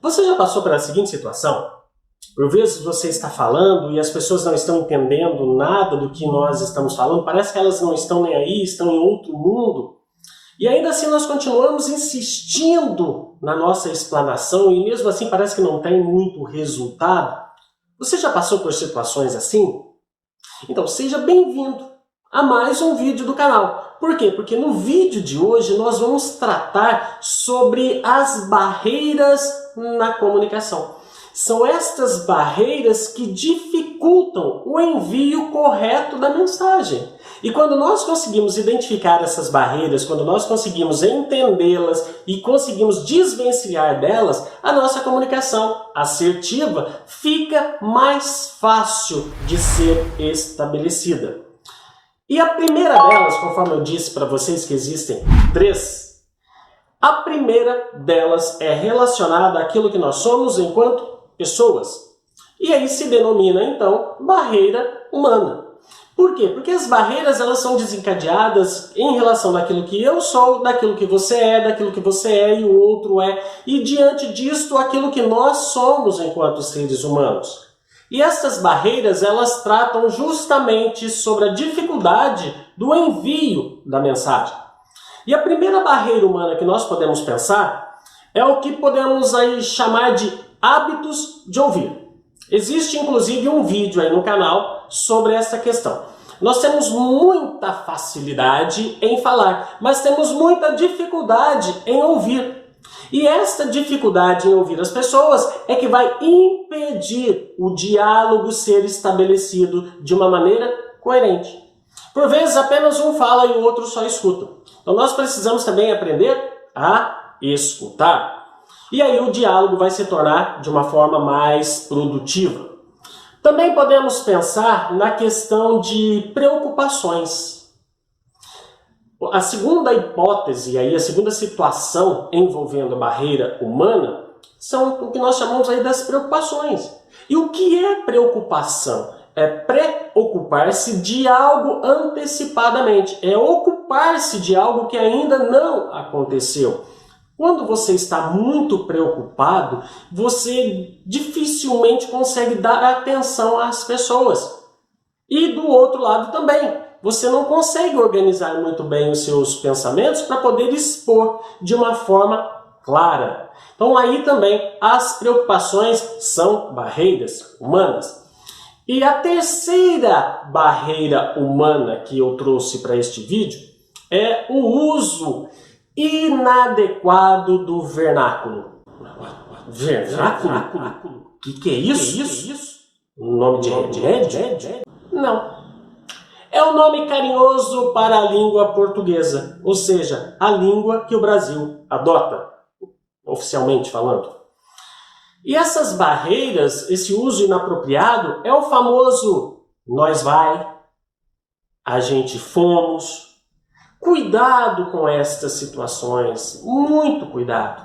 Você já passou pela seguinte situação? Por vezes você está falando e as pessoas não estão entendendo nada do que nós estamos falando, parece que elas não estão nem aí, estão em outro mundo. E ainda assim nós continuamos insistindo na nossa explanação e mesmo assim parece que não tem muito resultado. Você já passou por situações assim? Então seja bem-vindo a mais um vídeo do canal. Por quê? Porque no vídeo de hoje nós vamos tratar sobre as barreiras na comunicação. São estas barreiras que dificultam o envio correto da mensagem. E quando nós conseguimos identificar essas barreiras, quando nós conseguimos entendê-las e conseguimos desvencilhar delas, a nossa comunicação assertiva fica mais fácil de ser estabelecida. E a primeira delas, conforme eu disse para vocês que existem 3, a primeira delas é relacionada àquilo que nós somos enquanto pessoas. E aí se denomina, então, barreira humana. Por quê? Porque as barreiras elas são desencadeadas em relação daquilo que eu sou, daquilo que você é e o outro é, e diante disto, aquilo que nós somos enquanto seres humanos. E essas barreiras elas tratam justamente sobre a dificuldade do envio da mensagem. E a primeira barreira humana que nós podemos pensar é o que podemos aí chamar de hábitos de ouvir. Existe inclusive um vídeo aí no canal sobre essa questão. Nós temos muita facilidade em falar, mas temos muita dificuldade em ouvir. E esta dificuldade em ouvir as pessoas é que vai impedir o diálogo ser estabelecido de uma maneira coerente. Por vezes apenas um fala e o outro só escuta. Então nós precisamos também aprender a escutar. E aí o diálogo vai se tornar de uma forma mais produtiva. Também podemos pensar na questão de preocupações. A segunda hipótese, aí, a segunda situação envolvendo a barreira humana são o que nós chamamos aí das preocupações. E o que é preocupação? É preocupar-se de algo antecipadamente. É ocupar-se de algo que ainda não aconteceu. Quando você está muito preocupado, você dificilmente consegue dar atenção às pessoas. E do outro lado também, você não consegue organizar muito bem os seus pensamentos para poder expor de uma forma clara. Então aí também as preocupações são barreiras humanas. E a terceira barreira humana que eu trouxe para este vídeo é o uso inadequado do vernáculo. Vernáculo? Que é isso? Nome de rede? Não. É o nome carinhoso para a língua portuguesa, ou seja, a língua que o Brasil adota, oficialmente falando. E essas barreiras, esse uso inapropriado, é o famoso nós vai, a gente fomos. Cuidado com estas situações, muito cuidado.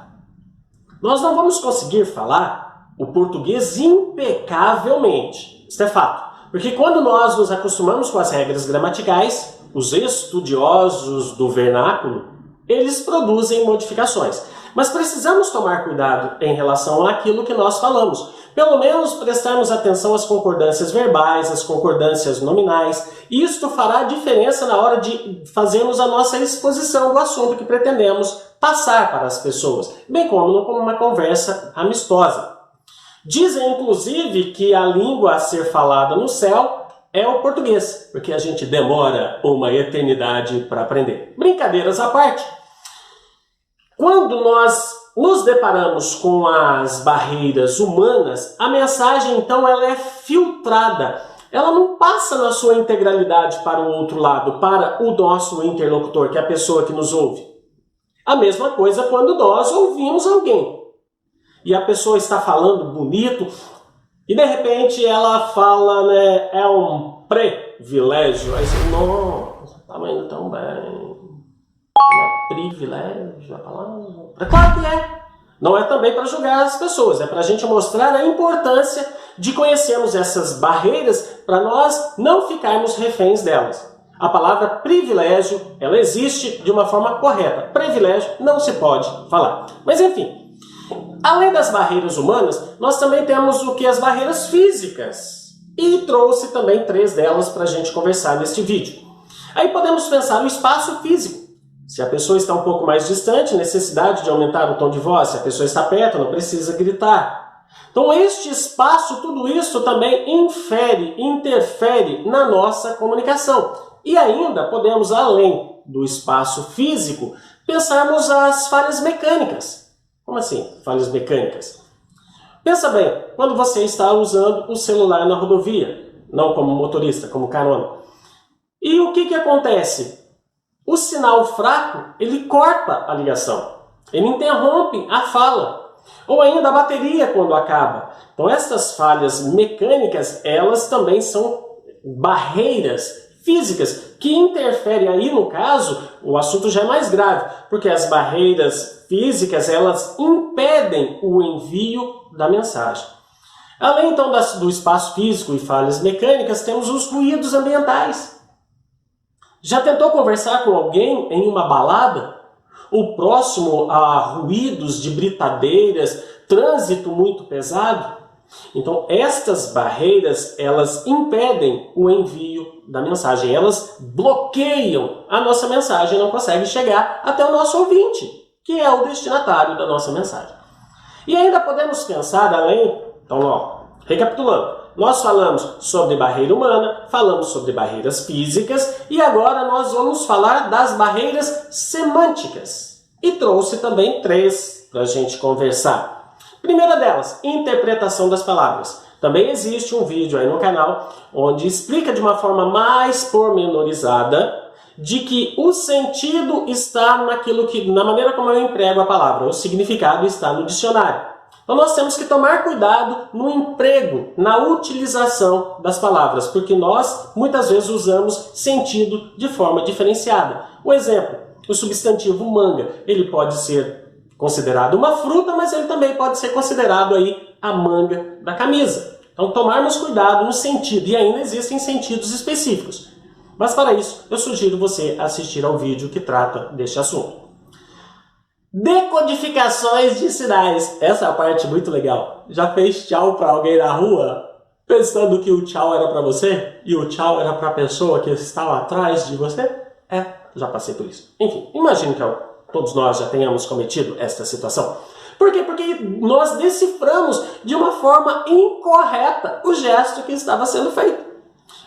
Nós não vamos conseguir falar o português impecavelmente, isso é fato. Porque quando nós nos acostumamos com as regras gramaticais, os estudiosos do vernáculo, eles produzem modificações. Mas precisamos tomar cuidado em relação àquilo que nós falamos. Pelo menos prestarmos atenção às concordâncias verbais, às concordâncias nominais. Isto fará diferença na hora de fazermos a nossa exposição do assunto que pretendemos passar para as pessoas, bem como uma conversa amistosa. Dizem, inclusive, que a língua a ser falada no céu é o português, porque a gente demora uma eternidade para aprender. Brincadeiras à parte. Quando nós nos deparamos com as barreiras humanas, a mensagem então ela é filtrada. Ela não passa na sua integralidade para o outro lado, para o nosso interlocutor, que é a pessoa que nos ouve. A mesma coisa quando nós ouvimos alguém. E a pessoa está falando bonito e de repente ela fala, né, é um privilégio. Aí você, nossa, tá indo tão bem. É privilégio a palavra? Claro que é. Não é também para julgar as pessoas, é para a gente mostrar a importância de conhecermos essas barreiras para nós não ficarmos reféns delas. A palavra privilégio, ela existe de uma forma correta. Privilégio não se pode falar. Mas enfim, Além das barreiras humanas, nós também temos o que? As barreiras físicas. E trouxe também 3 delas para a gente conversar neste vídeo. Aí podemos pensar no espaço físico. Se a pessoa está um pouco mais distante, necessidade de aumentar o tom de voz. Se a pessoa está perto, não precisa gritar. Então este espaço, tudo isso também interfere na nossa comunicação. E ainda podemos, além do espaço físico, pensarmos as falhas mecânicas. Como assim, falhas mecânicas? Pensa bem, quando você está usando o celular na rodovia, não como motorista, como carona. E o que acontece? O sinal fraco, ele corta a ligação. Ele interrompe a fala. Ou ainda a bateria quando acaba. Então essas falhas mecânicas, elas também são barreiras físicas que interferem. Aí no caso, o assunto já é mais grave, porque as barreiras físicas, elas impedem o envio da mensagem. Além então do espaço físico e falhas mecânicas, temos os ruídos ambientais. Já tentou conversar com alguém em uma balada? Ou próximo a ruídos de britadeiras, trânsito muito pesado? Então estas barreiras, elas impedem o envio da mensagem. Elas bloqueiam a nossa mensagem, não consegue chegar até o nosso ouvinte, que é o destinatário da nossa mensagem. E ainda podemos pensar além, então recapitulando, nós falamos sobre barreira humana, falamos sobre barreiras físicas e agora nós vamos falar das barreiras semânticas. E trouxe também 3 para a gente conversar. Primeira delas, interpretação das palavras. Também existe um vídeo aí no canal onde explica de uma forma mais pormenorizada de que o sentido está na maneira como eu emprego a palavra, o significado está no dicionário. Então nós temos que tomar cuidado no emprego, na utilização das palavras, porque nós muitas vezes usamos sentido de forma diferenciada. O exemplo, o substantivo manga, ele pode ser considerado uma fruta, mas ele também pode ser considerado aí a manga da camisa. Então tomarmos cuidado no sentido, e ainda existem sentidos específicos. Mas para isso, eu sugiro você assistir ao vídeo que trata deste assunto. Decodificações de sinais. Essa é a parte muito legal. Já fez tchau para alguém na rua, pensando que o tchau era para você? E o tchau era para a pessoa que estava atrás de você? Já passei por isso. Enfim, imagino que todos nós já tenhamos cometido esta situação. Por quê? Porque nós deciframos de uma forma incorreta o gesto que estava sendo feito.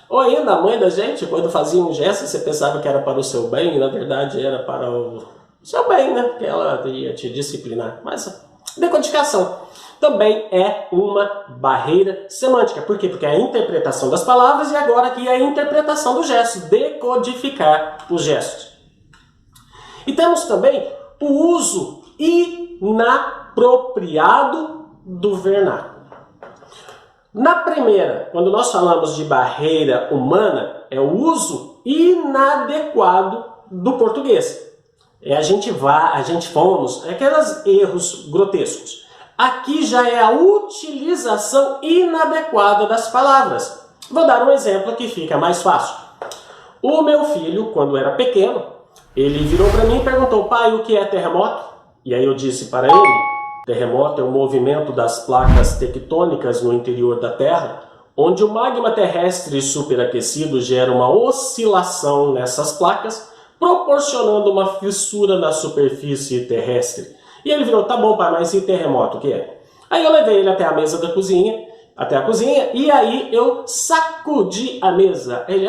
Ou ainda a mãe da gente, quando fazia um gesto, você pensava que era para o seu bem, e na verdade era para o seu bem, né? Porque ela ia te disciplinar. Mas decodificação também é uma barreira semântica. Por quê? Porque é a interpretação das palavras e agora aqui é a interpretação do gesto. Decodificar os gestos. E temos também o uso inapropriado do vernáculo. Na primeira, quando nós falamos de barreira humana, é o uso inadequado do português. A gente fomos, aqueles erros grotescos. Aqui já é a utilização inadequada das palavras. Vou dar um exemplo que fica mais fácil. O meu filho, quando era pequeno, ele virou para mim e perguntou: pai, o que é terremoto? E aí eu disse para ele: terremoto é o movimento das placas tectônicas no interior da Terra, onde o magma terrestre superaquecido gera uma oscilação nessas placas, proporcionando uma fissura na superfície terrestre. E ele virou: tá bom, pai, mas e terremoto, o que é? Aí eu levei ele até a mesa da cozinha, e aí eu sacudi a mesa. Ele: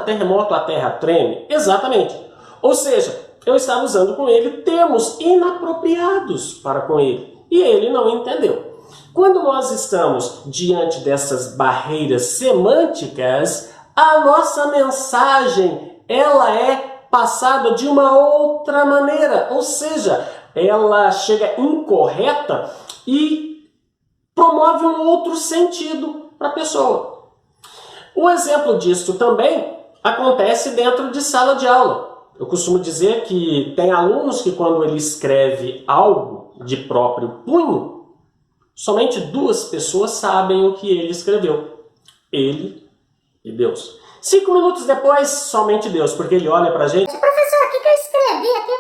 terremoto, a terra treme. Exatamente. Ou seja, eu estava usando com ele termos inapropriados para com ele. E ele não entendeu. Quando nós estamos diante dessas barreiras semânticas, a nossa mensagem, ela é passada de uma outra maneira. Ou seja, ela chega incorreta e promove um outro sentido para a pessoa. O exemplo disso também acontece dentro de sala de aula. Eu costumo dizer que tem alunos que quando ele escreve algo de próprio punho, somente 2 pessoas sabem o que ele escreveu. Ele e Deus. 5 minutos depois, somente Deus, porque ele olha pra gente: professor, o que eu escrevi aqui?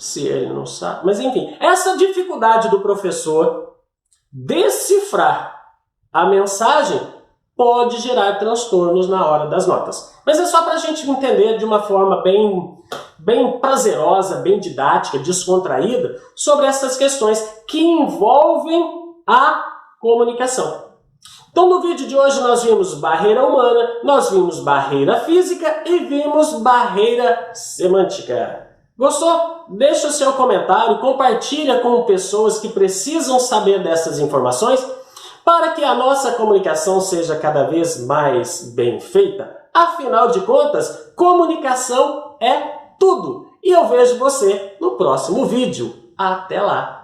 Se ele não sabe. Mas enfim, essa dificuldade do professor decifrar a mensagem pode gerar transtornos na hora das notas. Mas é só para a gente entender de uma forma bem prazerosa, bem didática, descontraída, sobre essas questões que envolvem a comunicação. Então no vídeo de hoje nós vimos barreira humana, nós vimos barreira física e vimos barreira semântica. Gostou? Deixa o seu comentário, compartilha com pessoas que precisam saber dessas informações para que a nossa comunicação seja cada vez mais bem feita. Afinal de contas, comunicação é tudo. E eu vejo você no próximo vídeo. Até lá!